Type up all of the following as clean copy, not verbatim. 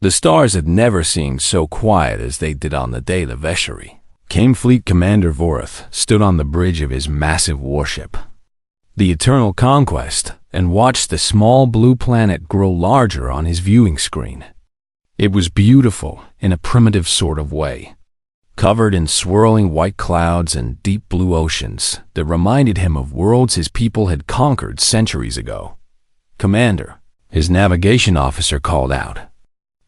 The stars had never seemed so quiet as they did on the day the Vesheri came. Fleet Commander Vorith stood on the bridge of his massive warship, the Eternal Conquest, and watched the small blue planet grow larger on his viewing screen. It was beautiful in a primitive sort of way, covered in swirling white clouds and deep blue oceans that reminded him of worlds his people had conquered centuries ago. "Commander," his navigation officer called out,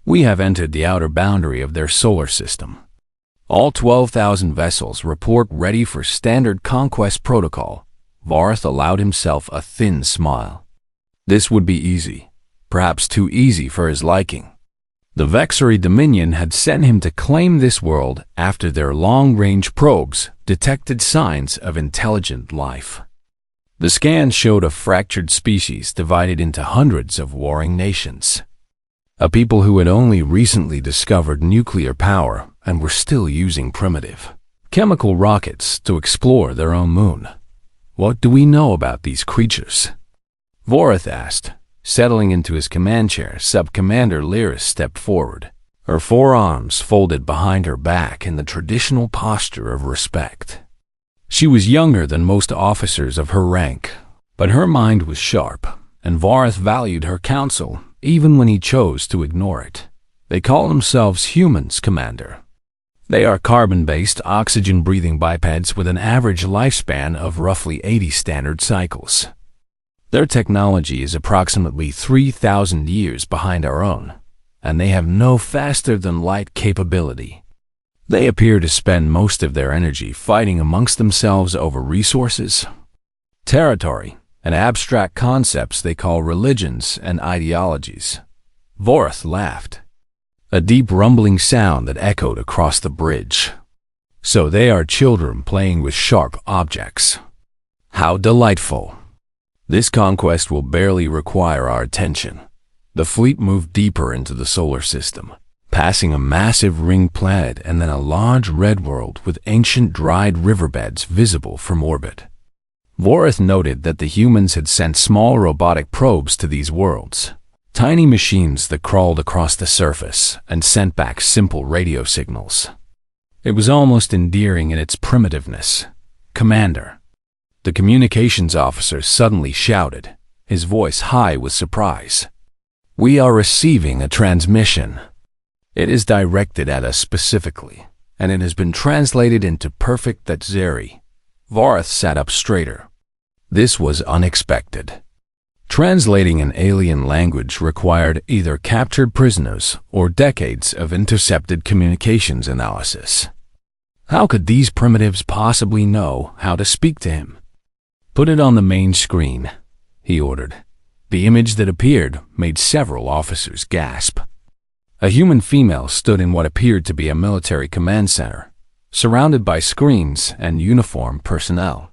"we have entered the outer boundary of their solar system. All 12,000 vessels report ready for standard conquest protocol." Vorith allowed himself a thin smile. This would be easy, perhaps too easy for his liking. The Vexeri Dominion had sent him to claim this world after their long-range probes detected signs of intelligent life. The scans showed a fractured species divided into hundreds of warring nations, a people who had only recently discovered nuclear power and were still using primitive chemical rockets to explore their own moon. "What do we know about these creatures?" Vorith asked. Settling into his command chair, Sub-Commander Lyris stepped forward, her forearms folded behind her back in the traditional posture of respect. She was younger than most officers of her rank, but her mind was sharp, and Vorith valued her counsel even when he chose to ignore it. "They call themselves humans, Commander. They are carbon-based, oxygen-breathing bipeds with an average lifespan of roughly 80 standard cycles. Their technology is approximately 3,000 years behind our own, and they have no faster-than-light capability. They appear to spend most of their energy fighting amongst themselves over resources, territory, and abstract concepts they call religions and ideologies." Vorith laughed, a deep rumbling sound that echoed across the bridge. "So they are children playing with sharp objects. How delightful. This conquest will barely require our attention." The fleet moved deeper into the solar system, passing a massive ring planet and then a large red world with ancient dried riverbeds visible from orbit. Vorith noted that the humans had sent small robotic probes to these worlds, tiny machines that crawled across the surface and sent back simple radio signals. It was almost endearing in its primitiveness. "Commander," the communications officer suddenly shouted, his voice high with surprise, "we are receiving a transmission. It is directed at us specifically, and it has been translated into perfect Thetseri." Vorith sat up straighter. This was unexpected. Translating an alien language required either captured prisoners or decades of intercepted communications analysis. How could these primitives possibly know how to speak to him? "Put it on the main screen," he ordered. The image that appeared made several officers gasp. A human female stood in what appeared to be a military command center, surrounded by screens and uniformed personnel.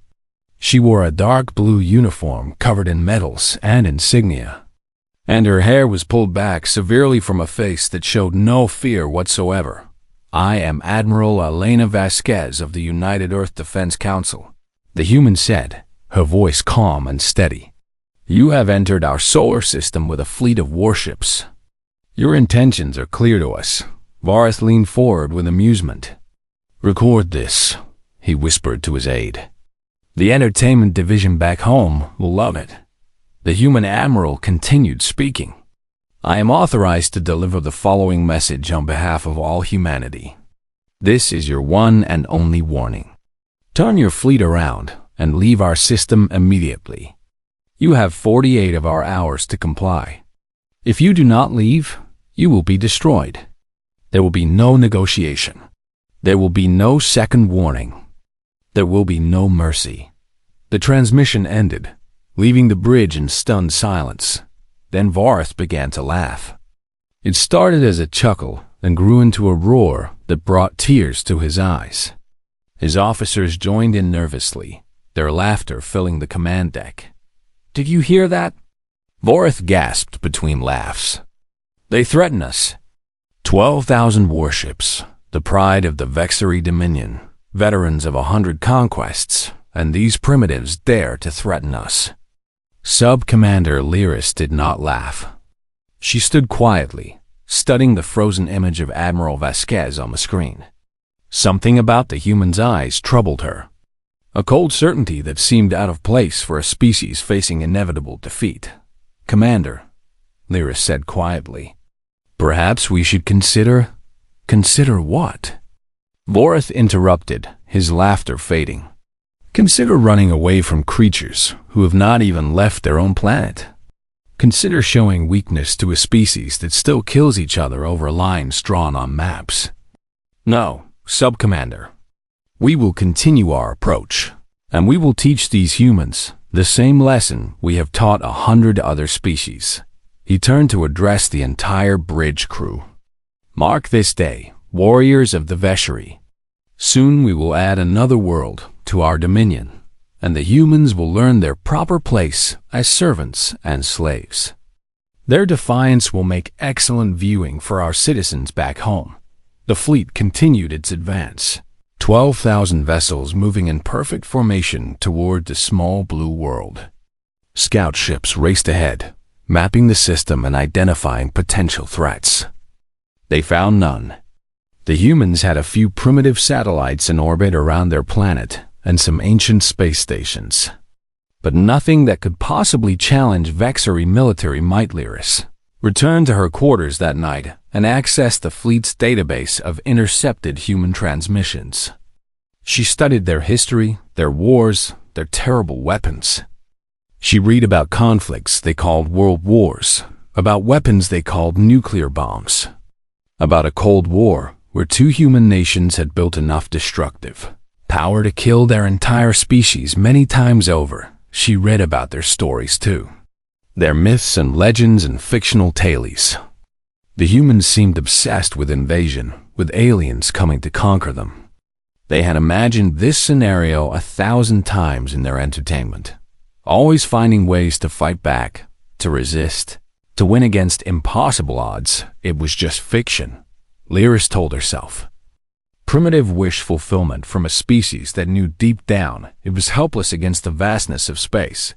She wore a dark blue uniform covered in medals and insignia, and her hair was pulled back severely from a face that showed no fear whatsoever. "I am Admiral Elena Vasquez of the United Earth Defense Council," the human said, her voice calm and steady. "You have entered our solar system with a fleet of warships. Your intentions are clear to us." Vorith leaned forward with amusement. "Record this," he whispered to his aide. "The entertainment division back home will love it." The human admiral continued speaking. "I am authorized to deliver the following message on behalf of all humanity. This is your one and only warning. Turn your fleet around and leave our system immediately. You have 48 of our hours to comply. If you do not leave, you will be destroyed. There will be no negotiation. There will be no second warning. There will be no mercy." The transmission ended, leaving the bridge in stunned silence. Then Vorith began to laugh. It started as a chuckle and grew into a roar that brought tears to his eyes. His officers joined in nervously, their laughter filling the command deck. "Did you hear that?" Vorith gasped between laughs. "They threaten us. 12,000 warships, the pride of the Vexeri Dominion, veterans of 100 conquests, and these primitives dare to threaten us." Sub-Commander Lyris did not laugh. She stood quietly, studying the frozen image of Admiral Vasquez on the screen. Something about the human's eyes troubled her. A cold certainty that seemed out of place for a species facing inevitable defeat. "Commander," Lyris said quietly, "perhaps we should consider—" "Consider what?" Vorith interrupted, his laughter fading. "Consider running away from creatures who have not even left their own planet. Consider showing weakness to a species that still kills each other over lines drawn on maps. No, Sub-Commander. We will continue our approach, and we will teach these humans the same lesson we have taught 100 other species." He turned to address the entire bridge crew. "Mark this day, warriors of the Veshery. Soon we will add another world to our dominion, and the humans will learn their proper place as servants and slaves. Their defiance will make excellent viewing for our citizens back home." The fleet continued its advance, 12,000 vessels moving in perfect formation toward the small blue world. Scout ships raced ahead, mapping the system and identifying potential threats. They found none. The humans had a few primitive satellites in orbit around their planet and some ancient space stations, but nothing that could possibly challenge Vexery military might. Lyris returned to her quarters that night and accessed the fleet's database of intercepted human transmissions. She studied their history, their wars, their terrible weapons. She read about conflicts they called world wars, about weapons they called nuclear bombs, about a Cold War where two human nations had built enough destructive power to kill their entire species many times over. She read about their stories too, their myths and legends and fictional tales. The humans seemed obsessed with invasion, with aliens coming to conquer them. They had imagined this scenario 1,000 times in their entertainment, always finding ways to fight back, to resist, to win against impossible odds. It was just fiction, Lyris told herself. Primitive wish fulfillment from a species that knew deep down it was helpless against the vastness of space.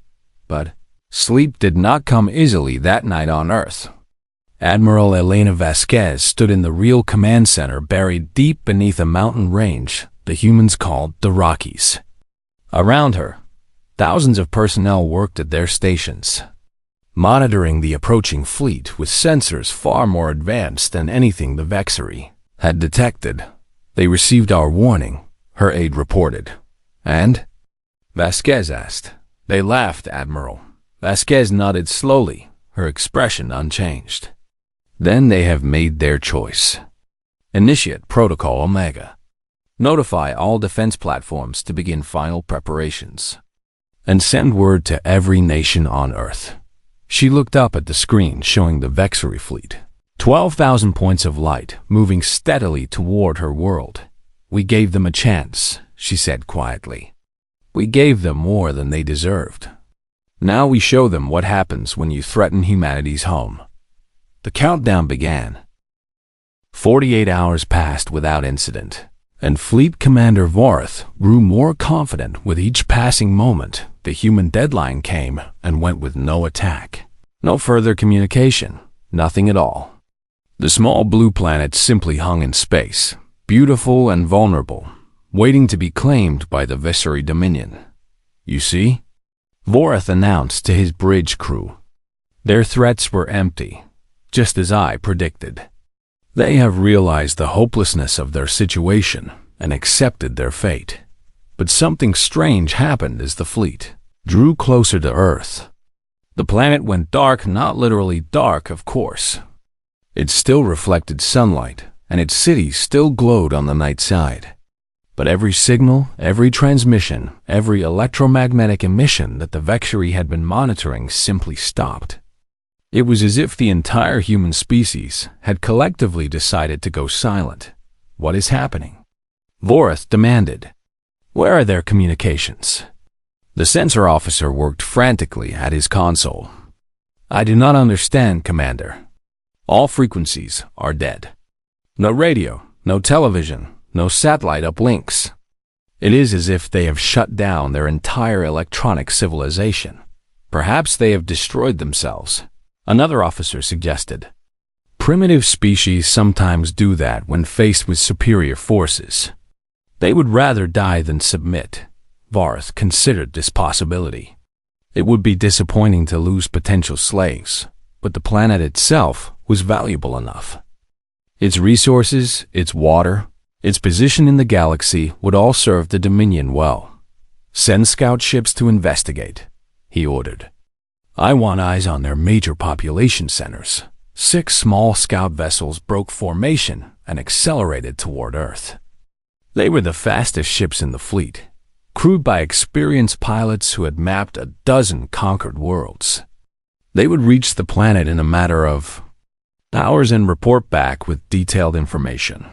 But sleep did not come easily that night on Earth. Admiral Elena Vasquez stood in the real command center buried deep beneath a mountain range the humans called the Rockies. Around her, thousands of personnel worked at their stations, monitoring the approaching fleet with sensors far more advanced than anything the Vexery had detected. "They received our warning," her aide reported. "And?" Vasquez asked. "They laughed, Admiral." Vasquez nodded slowly, her expression unchanged. "Then they have made their choice. Initiate Protocol Omega. Notify all defense platforms to begin final preparations. And send word to every nation on Earth." She looked up at the screen showing the Vexery fleet. 12,000 points of light moving steadily toward her world. "We gave them a chance," she said quietly. "We gave them more than they deserved. Now we show them what happens when you threaten humanity's home." The countdown began. 48 hours passed without incident, and Fleet Commander Vorith grew more confident with each passing moment. The human deadline came and went with no attack. No further communication, nothing at all. The small blue planet simply hung in space, beautiful and vulnerable, waiting to be claimed by the Vessery Dominion. "You see?" Vorith announced to his bridge crew. "Their threats were empty, just as I predicted. They have realized the hopelessness of their situation and accepted their fate." But something strange happened as the fleet drew closer to Earth. The planet went dark, not literally dark, of course. It still reflected sunlight, and its cities still glowed on the night side. But every signal, every transmission, every electromagnetic emission that the Vexery had been monitoring simply stopped. It was as if the entire human species had collectively decided to go silent. "What is happening?" Vorith demanded. "Where are their communications?" The sensor officer worked frantically at his console. "I do not understand, Commander. All frequencies are dead. No radio, no television, no satellite uplinks. It is as if they have shut down their entire electronic civilization. Perhaps they have destroyed themselves," another officer suggested. Primitive species sometimes do that when faced with superior forces. They would rather die than submit. Varth considered this possibility. It would be disappointing to lose potential slaves, but the planet itself was valuable enough. Its resources, its water, its position in the galaxy would all serve the Dominion well. "Send scout ships to investigate," he ordered. "I want eyes on their major population centers." 6 small scout vessels broke formation and accelerated toward Earth. They were the fastest ships in the fleet, crewed by experienced pilots who had mapped a dozen conquered worlds. They would reach the planet in a matter of hours and report back with detailed information.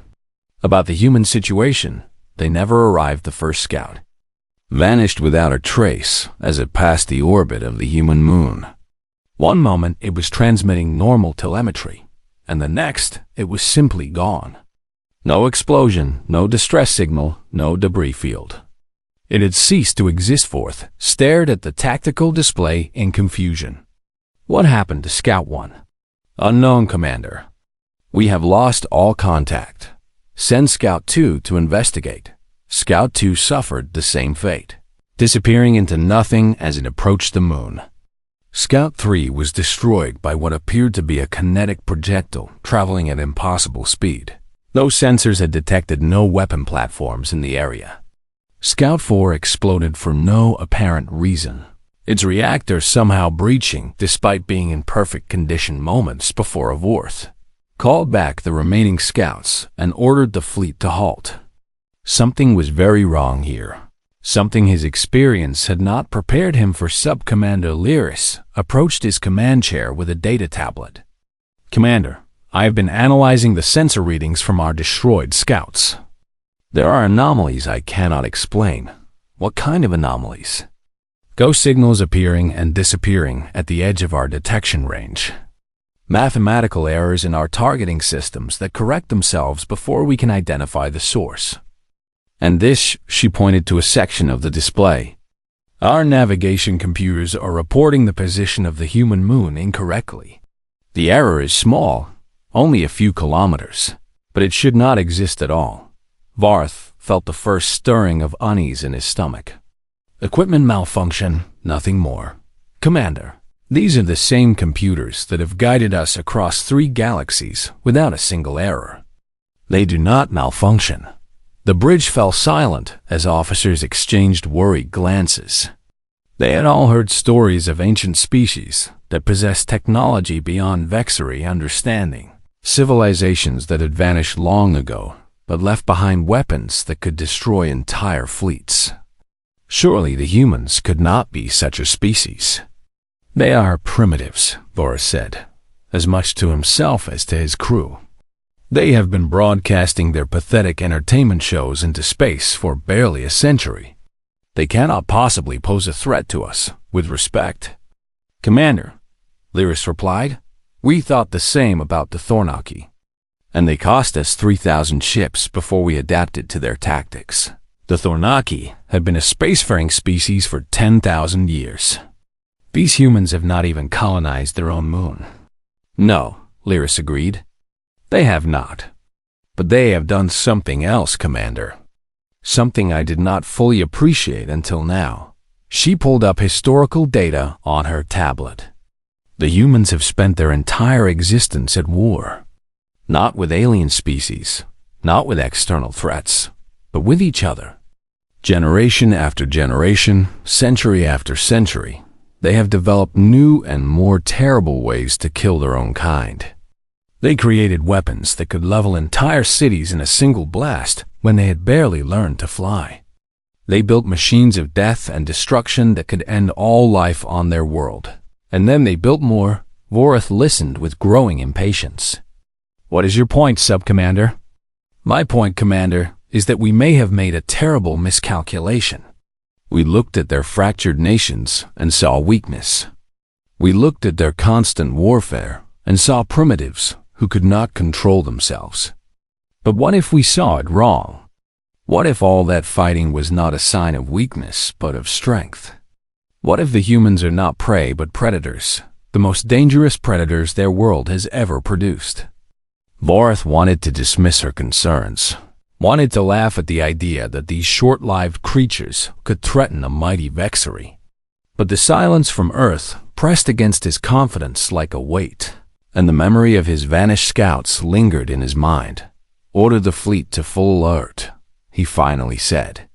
About the human situation, they never arrived. The first scout vanished without a trace as it passed the orbit of the human moon. One moment it was transmitting normal telemetry, and the next it was simply gone. No explosion, no distress signal, no debris field. It had ceased to exist. Forth stared at the tactical display in confusion. "What happened to Scout 1? "Unknown, Commander. We have lost all contact. Send Scout 2 to investigate." Scout 2 suffered the same fate, disappearing into nothing as it approached the moon. Scout 3 was destroyed by what appeared to be a kinetic projectile traveling at impossible speed. Those sensors had detected no weapon platforms in the area. Scout 4 exploded for no apparent reason, its reactor somehow breaching despite being in perfect condition moments before Vorth called back the remaining scouts and ordered the fleet to halt. Something was very wrong here. Something his experience had not prepared him for. Sub-Commander Lyris approached his command chair with a data tablet. "Commander, I have been analyzing the sensor readings from our destroyed scouts. There are anomalies I cannot explain." "What kind of anomalies?" "Ghost signals appearing and disappearing at the edge of our detection range. Mathematical errors in our targeting systems that correct themselves before we can identify the source. And this," she pointed to a section of the display. "Our navigation computers are reporting the position of the human moon incorrectly. The error is small, only a few kilometers, but it should not exist at all." Varth felt the first stirring of unease in his stomach. "Equipment malfunction, nothing more. Commander, these are the same computers that have guided us across 3 galaxies without a single error. They do not malfunction." The bridge fell silent as officers exchanged worried glances. They had all heard stories of ancient species that possessed technology beyond Vexery understanding, civilizations that had vanished long ago but left behind weapons that could destroy entire fleets. Surely the humans could not be such a species. "They are primitives," Boris said, as much to himself as to his crew. "They have been broadcasting their pathetic entertainment shows into space for barely a century. They cannot possibly pose a threat to us, with respect." "Commander," Lyris replied, "we thought the same about the Thornaki, and they cost us 3,000 ships before we adapted to their tactics. The Thornaki had been a spacefaring species for 10,000 years. These humans have not even colonized their own moon." "No," Lyris agreed. "They have not. But they have done something else, Commander. Something I did not fully appreciate until now." She pulled up historical data on her tablet. "The humans have spent their entire existence at war. Not with alien species, not with external threats, but with each other. Generation after generation, century after century, they have developed new and more terrible ways to kill their own kind. They created weapons that could level entire cities in a single blast when they had barely learned to fly. They built machines of death and destruction that could end all life on their world. And then they built more." Vorth listened with growing impatience. "What is your point, Sub-Commander?" "My point, Commander, is that we may have made a terrible miscalculation. We looked at their fractured nations and saw weakness. We looked at their constant warfare and saw primitives who could not control themselves. But what if we saw it wrong? What if all that fighting was not a sign of weakness, but of strength? What if the humans are not prey, but predators, the most dangerous predators their world has ever produced? Vorith wanted to dismiss her concerns, wanted to laugh at the idea that these short-lived creatures could threaten a mighty Vexery. But the silence from Earth pressed against his confidence like a weight, and the memory of his vanished scouts lingered in his mind. "Order the fleet to full alert," he finally said.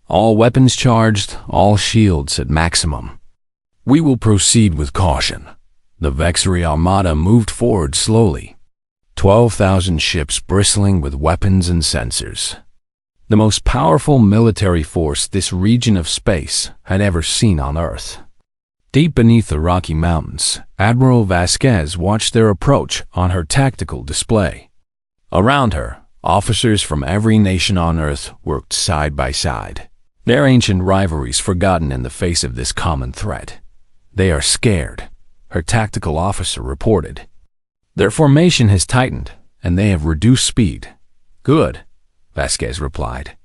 "All weapons charged, all shields at maximum. We will proceed with caution." The Vexery Armada moved forward slowly, 12,000 ships bristling with weapons and sensors. The most powerful military force this region of space had ever seen on Earth. Deep beneath the Rocky Mountains, Admiral Vasquez watched their approach on her tactical display. Around her, officers from every nation on Earth worked side by side, their ancient rivalries forgotten in the face of this common threat. "They are scared," her tactical officer reported. "Their formation has tightened, and they have reduced speed." "Good," Vasquez replied.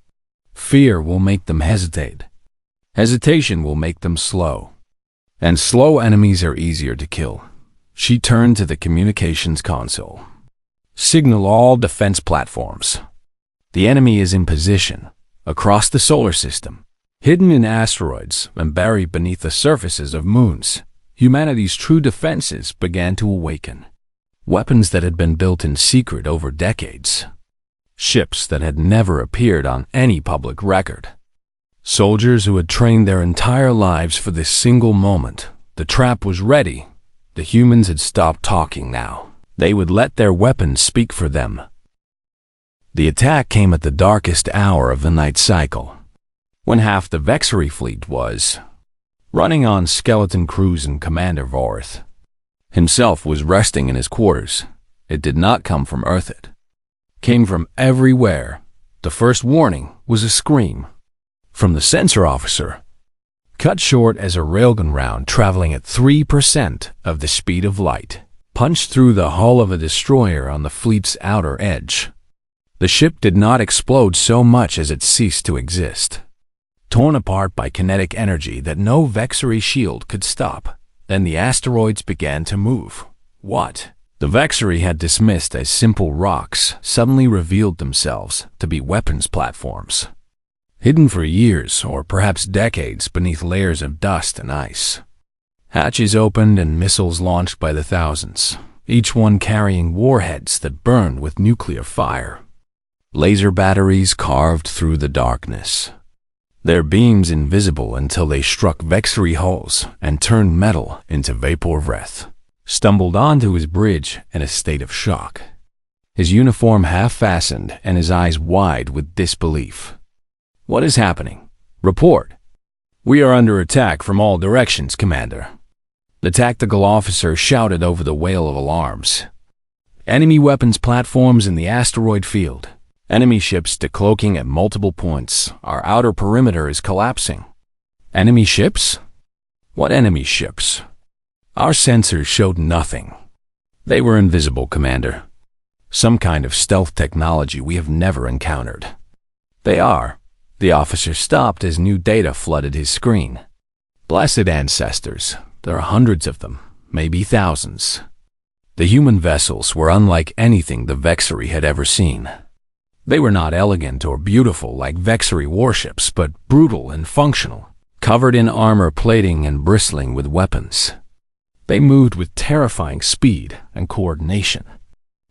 "Fear will make them hesitate. Hesitation will make them slow. And slow enemies are easier to kill." She turned to the communications console. "Signal all defense platforms. The enemy is in position, across the solar system, hidden in asteroids and buried beneath the surfaces of moons." Humanity's true defenses began to awaken. Weapons that had been built in secret over decades. Ships that had never appeared on any public record. Soldiers who had trained their entire lives for this single moment. The trap was ready. The humans had stopped talking now. They would let their weapons speak for them. The attack came at the darkest hour of the night cycle, when half the Vexery fleet was running on skeleton crews, and Commander Vorith himself was resting in his quarters. It did not come from Earth. It came from everywhere. The first warning was a scream from the sensor officer, cut short as a railgun round traveling at 3% of the speed of light punched through the hull of a destroyer on the fleet's outer edge. The ship did not explode so much as it ceased to exist, torn apart by kinetic energy that no Vexery shield could stop. Then the asteroids began to move. What the Vexery had dismissed as simple rocks suddenly revealed themselves to be weapons platforms, hidden for years or perhaps decades beneath layers of dust and ice. Hatches opened and missiles launched by the thousands, each one carrying warheads that burned with nuclear fire. Laser batteries carved through the darkness, their beams invisible until they struck Vexery hulls and turned metal into vapor breath. Stumbled onto his bridge in a state of shock, his uniform half-fastened and his eyes wide with disbelief. "What is happening? Report." "We are under attack from all directions, Commander," the tactical officer shouted over the wail of alarms. "Enemy weapons platforms in the asteroid field. Enemy ships decloaking at multiple points. Our outer perimeter is collapsing." "Enemy ships? What enemy ships?" "Our sensors showed nothing. They were invisible, Commander. Some kind of stealth technology we have never encountered." "They are." The officer stopped as new data flooded his screen. "Blessed ancestors. There are hundreds of them, maybe thousands." The human vessels were unlike anything the Vexery had ever seen. They were not elegant or beautiful like Vexery warships, but brutal and functional, covered in armor plating and bristling with weapons. They moved with terrifying speed and coordination,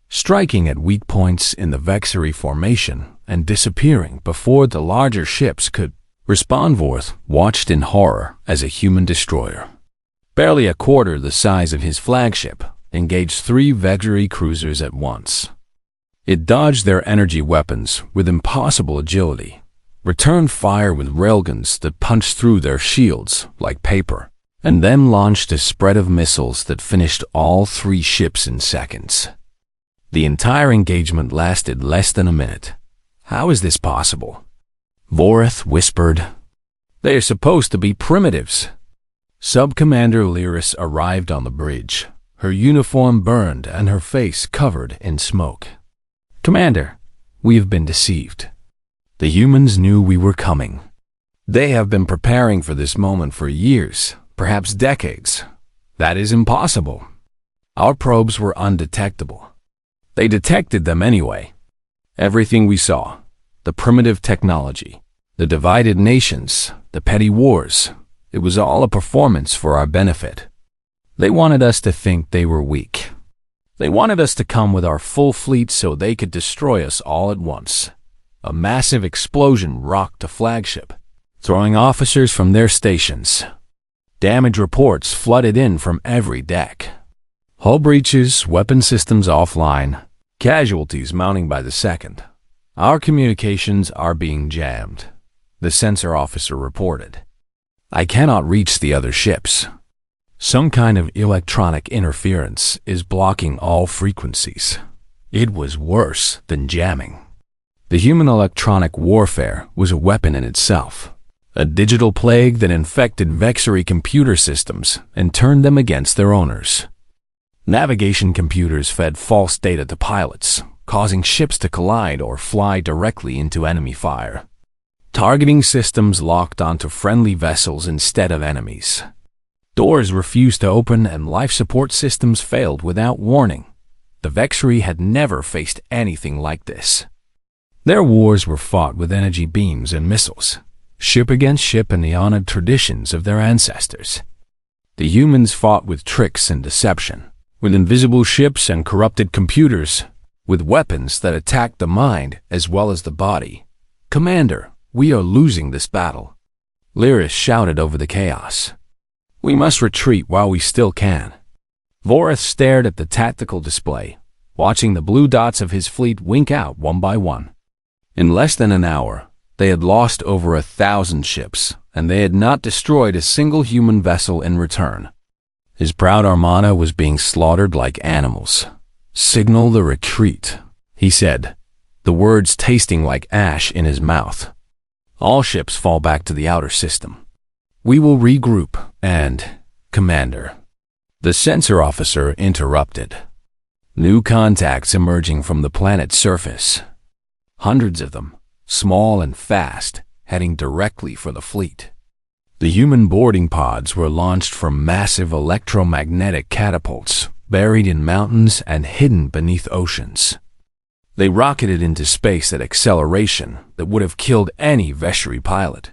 striking at weak points in the Vexery formation and disappearing before the larger ships could respond. Vorith watched in horror as a human destroyer, barely a quarter the size of his flagship, engaged 3 Vexery cruisers at once. It dodged their energy weapons with impossible agility, returned fire with railguns that punched through their shields like paper, and then launched a spread of missiles that finished all 3 ships in seconds. The entire engagement lasted less than a minute. "How is this possible?" Vorith whispered. "They are supposed to be primitives." Sub-Commander Lyris arrived on the bridge, her uniform burned and her face covered in smoke. "Commander, we have been deceived. The humans knew we were coming. They have been preparing for this moment for years, perhaps decades. That is impossible. Our probes were undetectable. They detected them anyway. Everything we saw, the primitive technology, the divided nations, the petty wars, it was all a performance for our benefit. They wanted us to think they were weak. They wanted us to come with our full fleet so they could destroy us all at once. A massive explosion rocked the flagship, throwing officers from their stations. Damage reports flooded in from every deck. Hull breaches, weapon systems offline, casualties mounting by the second. Our communications are being jammed, the sensor officer reported. I cannot reach the other ships. Some kind of electronic interference is blocking all frequencies. It was worse than jamming. The human electronic warfare was a weapon in itself, a digital plague that infected Vexery computer systems and turned them against their owners. Navigation computers fed false data to pilots, causing ships to collide or fly directly into enemy fire. Targeting systems locked onto friendly vessels instead of enemies. Doors refused to open and life support systems failed without warning. The Vexery had never faced anything like this. Their wars were fought with energy beams and missiles, ship against ship in the honored traditions of their ancestors. The humans fought with tricks and deception, with invisible ships and corrupted computers, with weapons that attacked the mind as well as the body. Commander, we are losing this battle. Lyris shouted over the chaos. We must retreat while we still can. Voreth stared at the tactical display, watching the blue dots of his fleet wink out one by one. In less than an hour, they had lost over 1,000 ships, and they had not destroyed a single human vessel in return. His proud armada was being slaughtered like animals. Signal the retreat, he said, the words tasting like ash in his mouth. All ships fall back to the outer system. We will regroup and, Commander. The sensor officer interrupted. New contacts emerging from the planet's surface. Hundreds of them, small and fast, heading directly for the fleet. The human boarding pods were launched from massive electromagnetic catapults buried in mountains and hidden beneath oceans. They rocketed into space at acceleration that would have killed any Vexery pilot,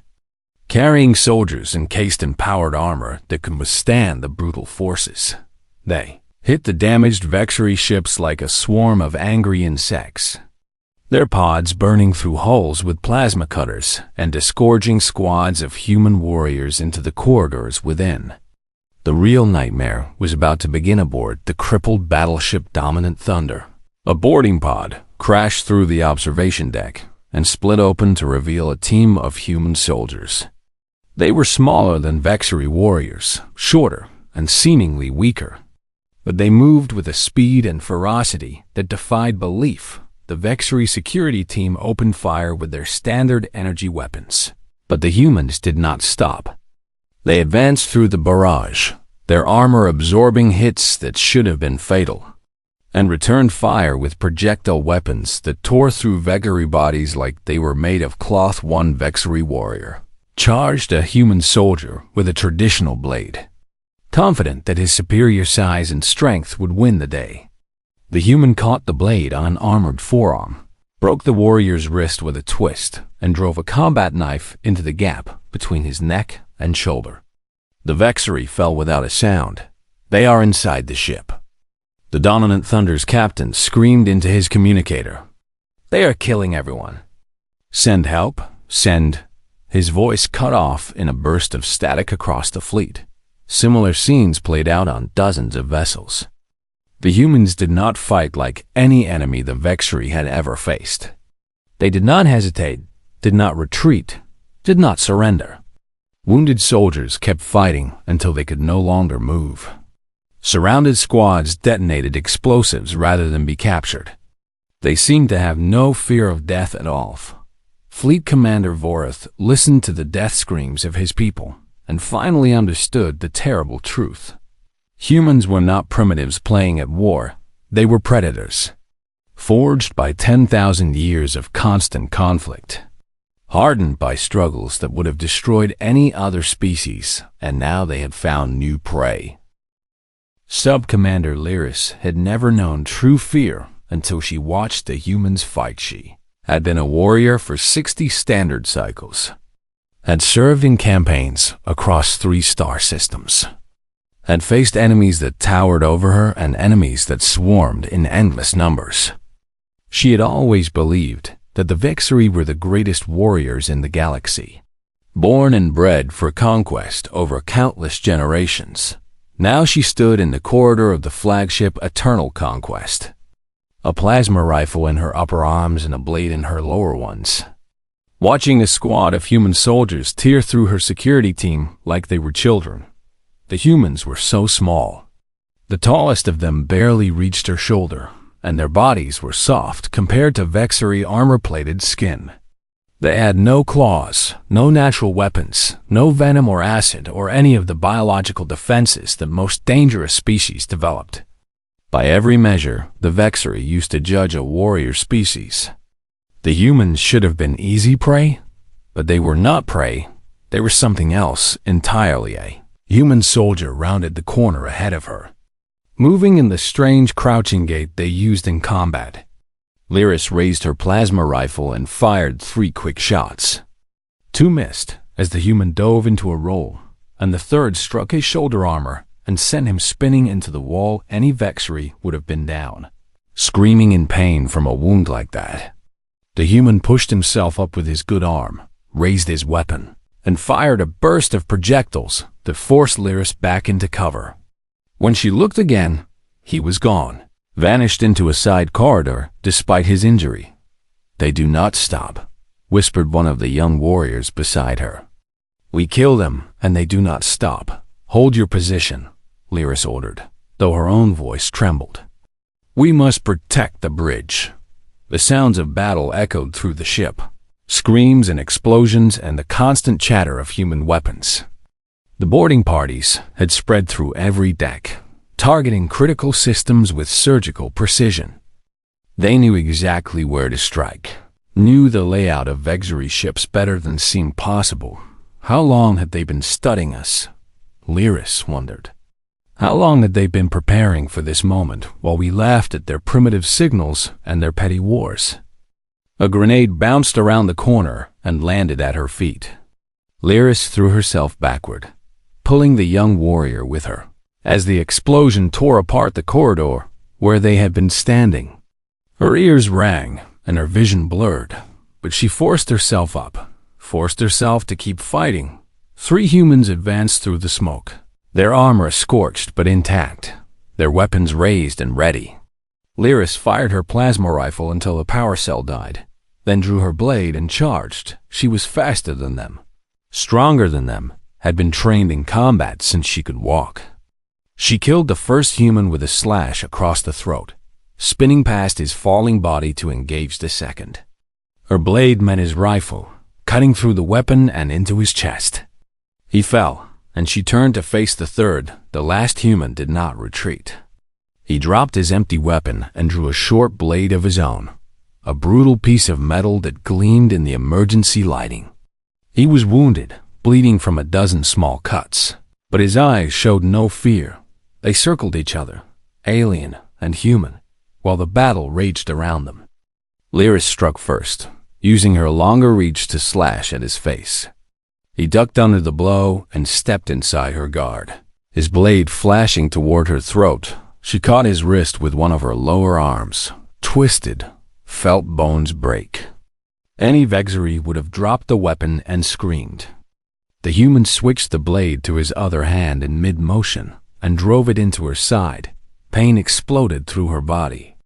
carrying soldiers encased in powered armor that could withstand the brutal forces. They hit the damaged Vexery ships like a swarm of angry insects, their pods burning through holes with plasma cutters and disgorging squads of human warriors into the corridors within. The real nightmare was about to begin aboard the crippled battleship Dominant Thunder. A boarding pod crashed through the observation deck and split open to reveal a team of human soldiers. They were smaller than Vexery warriors, shorter and seemingly weaker, but they moved with a speed and ferocity that defied belief. The Vexery security team opened fire with their standard energy weapons, but the humans did not stop. They advanced through the barrage, their armor absorbing hits that should have been fatal, and returned fire with projectile weapons that tore through Vexery bodies like they were made of cloth. One Vexery warrior charged a human soldier with a traditional blade, confident that his superior size and strength would win the day. The human caught the blade on an armored forearm, broke the warrior's wrist with a twist, and drove a combat knife into the gap between his neck and shoulder. The Vexery fell without a sound. They are inside the ship. The Dominant Thunder's captain screamed into his communicator. They are killing everyone. Send help, send. His voice cut off in a burst of static across the fleet. Similar scenes played out on dozens of vessels. The humans did not fight like any enemy the Vexery had ever faced. They did not hesitate, did not retreat, did not surrender. Wounded soldiers kept fighting until they could no longer move. Surrounded squads detonated explosives rather than be captured. They seemed to have no fear of death at all. Fleet Commander Voreth listened to the death screams of his people and finally understood the terrible truth. Humans were not primitives playing at war. They were predators, forged by 10,000 years of constant conflict, hardened by struggles that would have destroyed any other species, and now they had found new prey. Sub-Commander Lyris had never known true fear until she watched the humans fight. She had been a warrior for 60 standard cycles, had served in campaigns across 3 star systems, had faced enemies that towered over her and enemies that swarmed in endless numbers. She had always believed that the Vexari were the greatest warriors in the galaxy, born and bred for conquest over countless generations. Now she stood in the corridor of the flagship Eternal Conquest, a plasma rifle in her upper arms and a blade in her lower ones, watching a squad of human soldiers tear through her security team like they were children. The humans were so small. The tallest of them barely reached her shoulder, and their bodies were soft compared to Vexari armor-plated skin. They had no claws, no natural weapons, no venom or acid or any of the biological defenses that most dangerous species developed. By every measure, the Vexari used to judge a warrior species. The humans should have been easy prey, but they were not prey. They were something else entirely. A human soldier rounded the corner ahead of her, moving in the strange crouching gait they used in combat. Lyris raised her plasma rifle and fired 3 quick shots. 2 missed as the human dove into a roll, and the third struck his shoulder armor and sent him spinning into the wall. Any Vexari would have been down, screaming in pain from a wound like that. The human pushed himself up with his good arm, raised his weapon, and fired a burst of projectiles that forced Lyris back into cover. When she looked again, he was gone, vanished into a side corridor despite his injury. "They do not stop," whispered one of the young warriors beside her. "We kill them, and they do not stop. Hold your position," Lyris ordered, though her own voice trembled. "We must protect the bridge." The sounds of battle echoed through the ship, screams and explosions and the constant chatter of human weapons. The boarding parties had spread through every deck, targeting critical systems with surgical precision. They knew exactly where to strike, knew the layout of Vexari ships better than seemed possible. How long had they been studying us? Lyris wondered. How long had they been preparing for this moment while we laughed at their primitive signals and their petty wars? A grenade bounced around the corner and landed at her feet. Lyris threw herself backward, pulling the young warrior with her, as the explosion tore apart the corridor where they had been standing. Her ears rang and her vision blurred, but she forced herself up, forced herself to keep fighting. 3 humans advanced through the smoke, their armor scorched but intact, their weapons raised and ready. Lyris fired her plasma rifle until the power cell died, then drew her blade and charged. She was faster than them, stronger than them, had been trained in combat since she could walk. She killed the first human with a slash across the throat, spinning past his falling body to engage the second. Her blade met his rifle, cutting through the weapon and into his chest. He fell, and she turned to face the third. The last human did not retreat. He dropped his empty weapon and drew a short blade of his own, a brutal piece of metal that gleamed in the emergency lighting. He was wounded, bleeding from a dozen small cuts, but his eyes showed no fear. They circled each other, alien and human, while the battle raged around them. Lyris struck first, using her longer reach to slash at his face. He ducked under the blow and stepped inside her guard, his blade flashing toward her throat. She caught his wrist with one of her lower arms, twisted, felt bones break. Any Vexari would have dropped the weapon and screamed. The human switched the blade to his other hand in mid-motion and drove it into her side. Pain exploded through her body.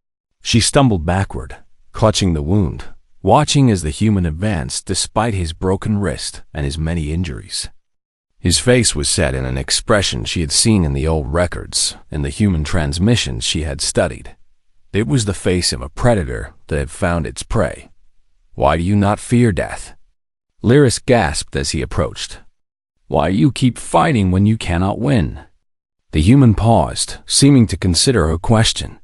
She stumbled backward, clutching the wound, watching as the human advanced despite his broken wrist and his many injuries. His face was set in an expression she had seen in the old records, in the human transmissions she had studied. It was the face of a predator that had found its prey. "Why do you not fear death?" Lyris gasped as he approached. "Why you keep fighting when you cannot win?" The human paused, seeming to consider her question.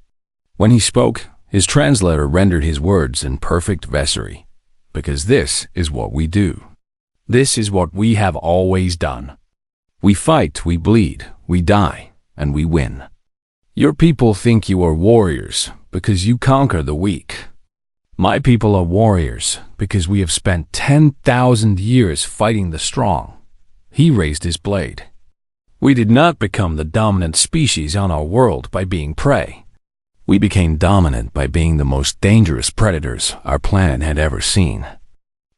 When he spoke, his translator rendered his words in perfect Vexari. "Because this is what we do. This is what we have always done. We fight, we bleed, we die, and we win. Your people think you are warriors, because you conquer the weak. My people are warriors because we have spent 10,000 years fighting the strong." He raised his blade. "We did not become the dominant species on our world by being prey. We became dominant by being the most dangerous predators our planet had ever seen.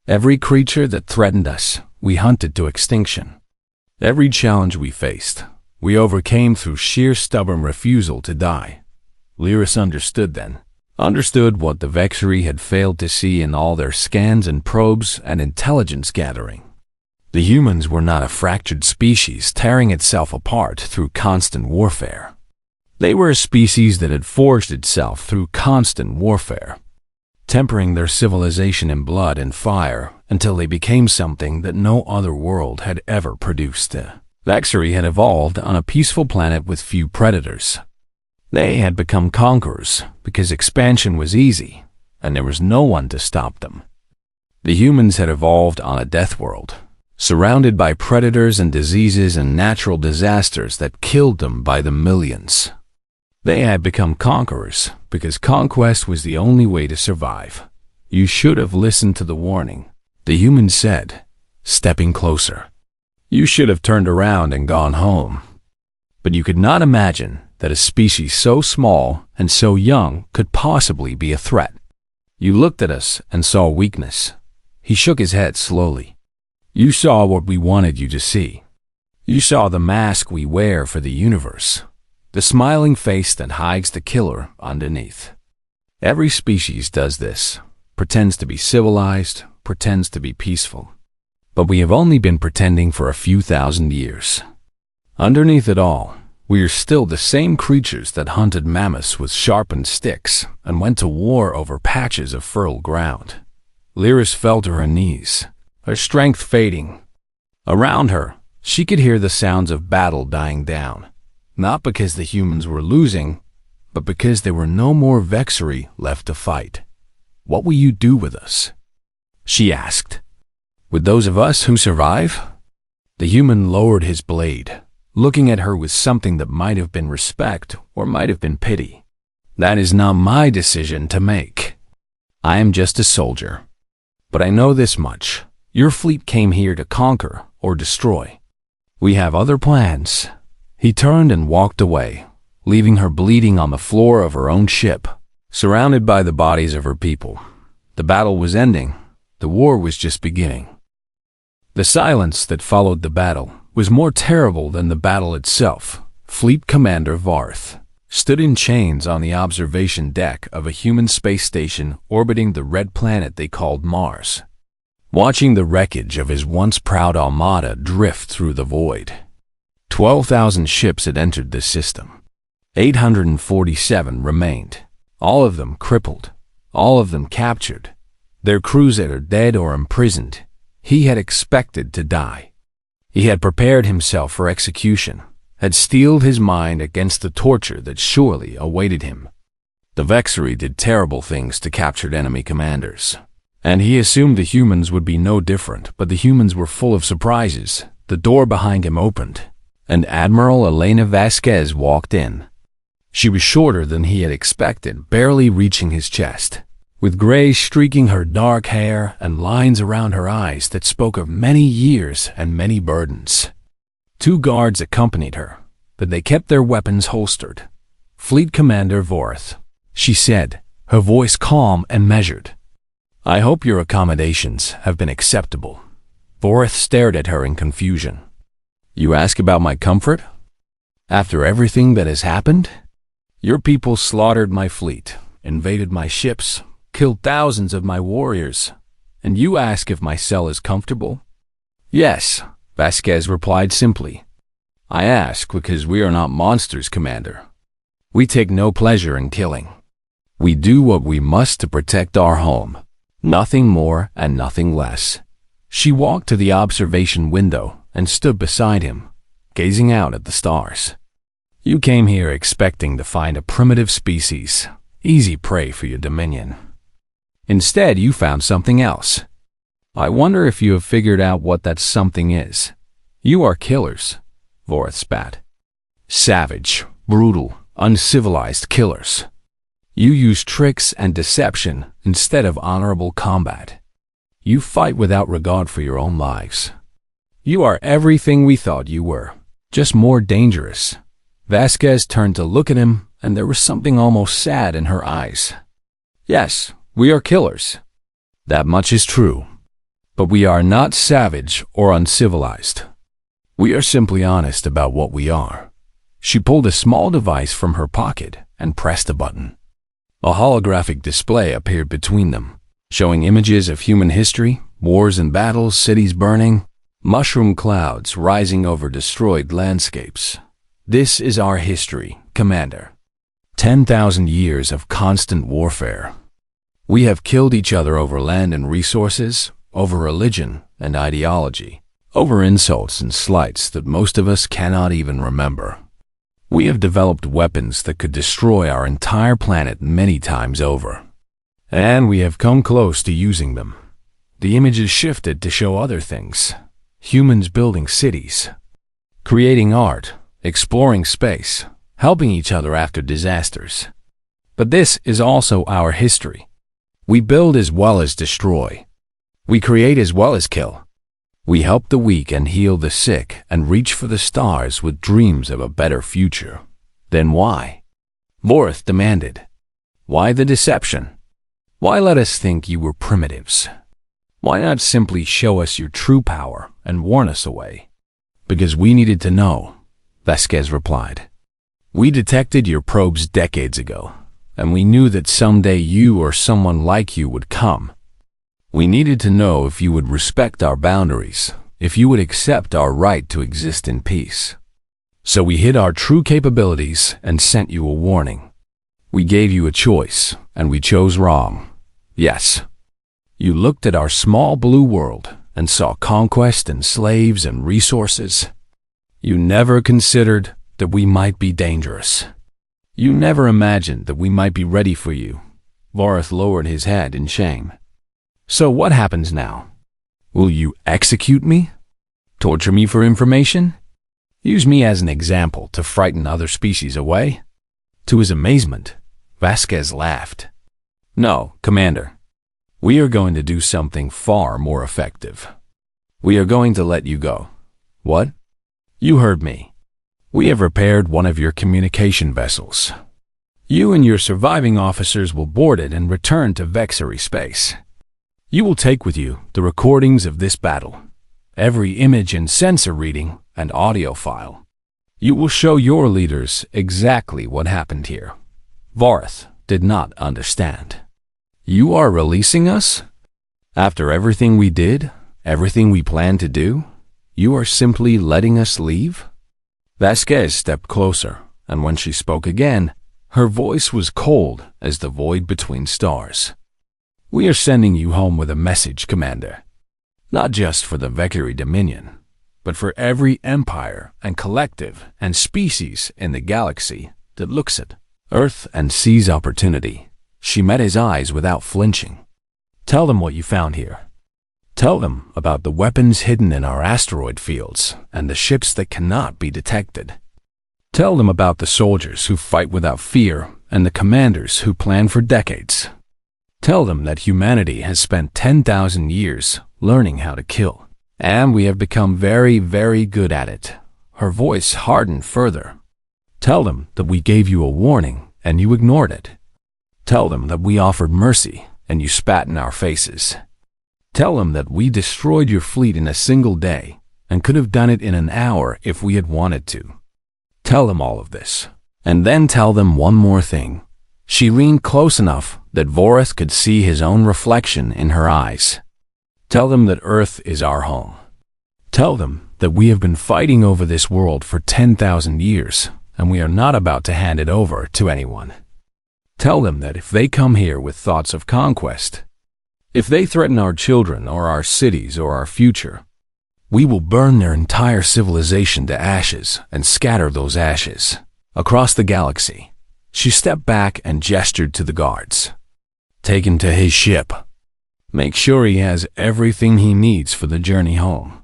Every creature that threatened us, we hunted to extinction. Every challenge we faced, we overcame through sheer stubborn refusal to die." Lyris understood then. Understood what the Vexery had failed to see in all their scans and probes and intelligence gathering. The humans were not a fractured species tearing itself apart through constant warfare. They were a species that had forged itself through constant warfare, tempering their civilization in blood and fire until they became something that no other world had ever produced. Vexery had evolved on a peaceful planet with few predators. They had become conquerors because expansion was easy and there was no one to stop them. The humans had evolved on a death world, surrounded by predators and diseases and natural disasters that killed them by the millions. They had become conquerors because conquest was the only way to survive. "You should have listened to the warning," the humans said, stepping closer. "You should have turned around and gone home." But you could not imagine that a species so small and so young could possibly be a threat. "You looked at us and saw weakness." He shook his head slowly. "You saw what we wanted you to see. You saw the mask we wear for the universe. The smiling face that hides the killer underneath. Every species does this, pretends to be civilized, pretends to be peaceful. But we have only been pretending for a few thousand years. Underneath it all, we are still the same creatures that hunted mammoths with sharpened sticks and went to war over patches of fertile ground." Lyris fell to her knees, her strength fading. Around her, she could hear the sounds of battle dying down. Not because the humans were losing, but because there were no more Vexery left to fight. "What will you do with us?" she asked. "With those of us who survive?" The human lowered his blade, looking at her with something that might have been respect or might have been pity. "That is not my decision to make. I am just a soldier. But I know this much. Your fleet came here to conquer or destroy. We have other plans." He turned and walked away, leaving her bleeding on the floor of her own ship, surrounded by the bodies of her people. The battle was ending. The war was just beginning. The silence that followed the battle was more terrible than the battle itself. Fleet Commander Varth stood in chains on the observation deck of a human space station orbiting the red planet they called Mars, watching the wreckage of his once proud armada drift through the void. 12,000 ships had entered this system. 847 remained, all of them crippled, all of them captured, their crews either dead or imprisoned. He had expected to die. He had prepared himself for execution, had steeled his mind against the torture that surely awaited him. The Vexery did terrible things to captured enemy commanders, and he assumed the humans would be no different, but the humans were full of surprises. The door behind him opened, and Admiral Elena Vasquez walked in. She was shorter than he had expected, barely reaching his chest, with gray streaking her dark hair and lines around her eyes that spoke of many years and many burdens. 2 guards accompanied her, but they kept their weapons holstered. "Fleet Commander Vorth," she said, her voice calm and measured. "I hope your accommodations have been acceptable." Vorth stared at her in confusion. "You ask about my comfort? After everything that has happened? Your people slaughtered my fleet, invaded my ships, killed thousands of my warriors, and you ask if my cell is comfortable?" "Yes," Vasquez replied simply. "I ask because we are not monsters, Commander. We take no pleasure in killing. We do what we must to protect our home, nothing more and nothing less." She walked to the observation window and stood beside him, gazing out at the stars. "You came here expecting to find a primitive species, easy prey for your dominion. Instead, you found something else. I wonder if you have figured out what that something is. You are killers," Vorth spat. "Savage, brutal, uncivilized killers. You use tricks and deception instead of honorable combat. You fight without regard for your own lives. You are everything we thought you were, just more dangerous. Vasquez turned to look at him, and there was something almost sad in her eyes. Yes, we are killers. That much is true. But we are not savage or uncivilized. We are simply honest about what we are. She pulled a small device from her pocket and pressed a button. A holographic display appeared between them, showing images of human history, wars and battles, cities burning, mushroom clouds rising over destroyed landscapes. This is our history, Commander. 10,000 years of constant warfare. We have killed each other over land and resources, over religion and ideology, over insults and slights that most of us cannot even remember. We have developed weapons that could destroy our entire planet many times over. And we have come close to using them. The images shifted to show other things. Humans building cities, creating art, exploring space, helping each other after disasters. But this is also our history. We build as well as destroy. We create as well as kill. We help the weak and heal the sick and reach for the stars with dreams of a better future. Then why? Vorth demanded. Why the deception? Why let us think you were primitives? Why not simply show us your true power and warn us away? Because we needed to know, Vasquez replied. We detected your probes decades ago, and we knew that someday you or someone like you would come. We needed to know if you would respect our boundaries, if you would accept our right to exist in peace. So we hid our true capabilities and sent you a warning. We gave you a choice, and we chose wrong. Yes. You looked at our small blue world and saw conquest and slaves and resources. You never considered that we might be dangerous. You never imagined that we might be ready for you. Vorth lowered his head in shame. So what happens now? Will you execute me? Torture me for information? Use me as an example to frighten other species away? To his amazement, Vasquez laughed. No, Commander. We are going to do something far more effective. We are going to let you go. What? You heard me. We have repaired one of your communication vessels. You and your surviving officers will board it and return to Vexery space. You will take with you the recordings of this battle, every image and sensor reading and audio file. You will show your leaders exactly what happened here. Vorth did not understand. You are releasing us? After everything we did, everything we planned to do, you are simply letting us leave? Vasquez stepped closer, and when she spoke again, her voice was cold as the void between stars. We are sending you home with a message, Commander. Not just for the Vexery Dominion, but for every empire and collective and species in the galaxy that looks at Earth and sees opportunity. She met his eyes without flinching. Tell them what you found here. Tell them about the weapons hidden in our asteroid fields and the ships that cannot be detected. Tell them about the soldiers who fight without fear and the commanders who plan for decades. Tell them that humanity has spent 10,000 years learning how to kill, and we have become very, very good at it. Her voice hardened further. Tell them that we gave you a warning and you ignored it. Tell them that we offered mercy and you spat in our faces. Tell them that we destroyed your fleet in a single day and could have done it in an hour if we had wanted to. Tell them all of this, and then tell them one more thing. She leaned close enough that Vorth could see his own reflection in her eyes. Tell them that Earth is our home. Tell them that we have been fighting over this world for 10,000 years, and we are not about to hand it over to anyone. Tell them that if they come here with thoughts of conquest, if they threaten our children or our cities or our future, we will burn their entire civilization to ashes and scatter those ashes across the galaxy. She stepped back and gestured to the guards. Take him to his ship. Make sure he has everything he needs for the journey home.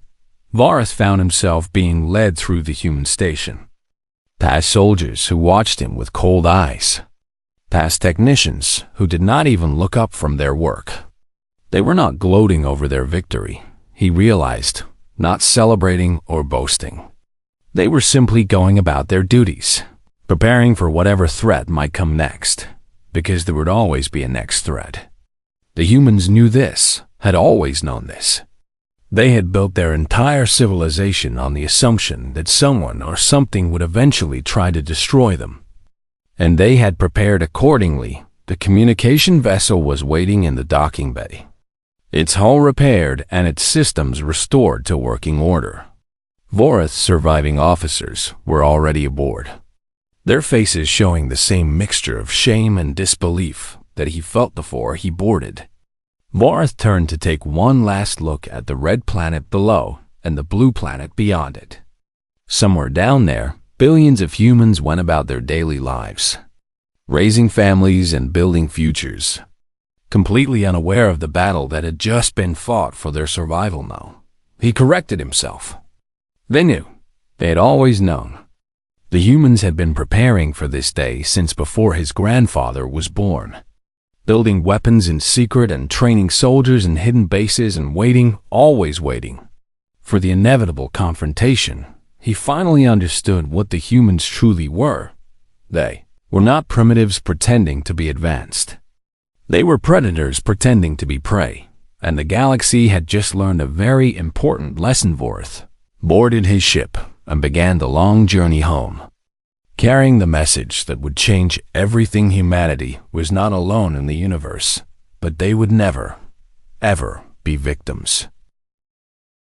Vorth found himself being led through the human station, past soldiers who watched him with cold eyes. past technicians who did not even look up from their work. They were not gloating over their victory, he realized, not celebrating or boasting. They were simply going about their duties, preparing for whatever threat might come next, because there would always be a next threat. The humans knew this, had always known this. They had built their entire civilization on the assumption that someone or something would eventually try to destroy them. And they had prepared accordingly. The communication vessel was waiting in the docking bay, its hull repaired and its systems restored to working order. Voreth's surviving officers were already aboard, their faces showing the same mixture of shame and disbelief that he felt before he boarded. Voreth turned to take one last look at the red planet below and the blue planet beyond it. Somewhere down there, billions of humans went about their daily lives, raising families and building futures, completely unaware of the battle that had just been fought for their survival now. He corrected himself. They knew. They had always known. The humans had been preparing for this day since before his grandfather was born, building weapons in secret and training soldiers in hidden bases and waiting, always waiting, for the inevitable confrontation. He finally understood what the humans truly were. They were not primitives pretending to be advanced. They were predators pretending to be prey, and the galaxy had just learned a very important lesson. Voreth boarded his ship and began the long journey home, carrying the message that would change everything. Humanity was not alone in the universe, but they would never, ever be victims.